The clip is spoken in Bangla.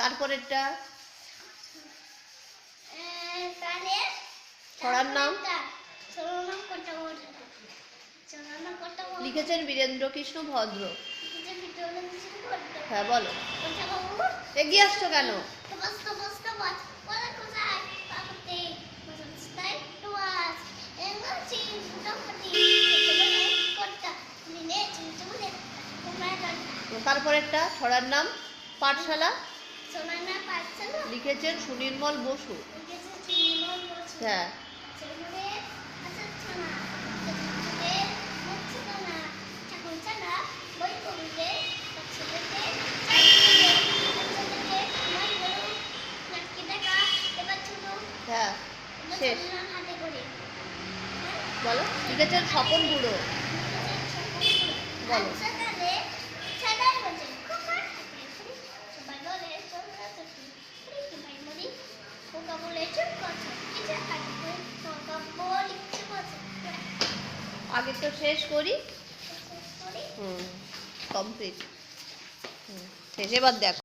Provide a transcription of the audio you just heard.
তারপরেরটা ছড়ার নাম লিখেছেন বীরেন্দ্র কৃষ্ণ ভদ্র। হ্যাঁ বলো, এগিয়ে আসছো কেন? তারপরেরটা ছড়ার নাম পাঠশালা, লিখেছেন সুনির্মল বসু। হ্যাঁ হ্যাঁ শেষ বলো, লিখেছেন স্বপন বুড়ো। বলো, আগে তো শেষ করি। কমপ্লিট। শেষ, এবার দেখো।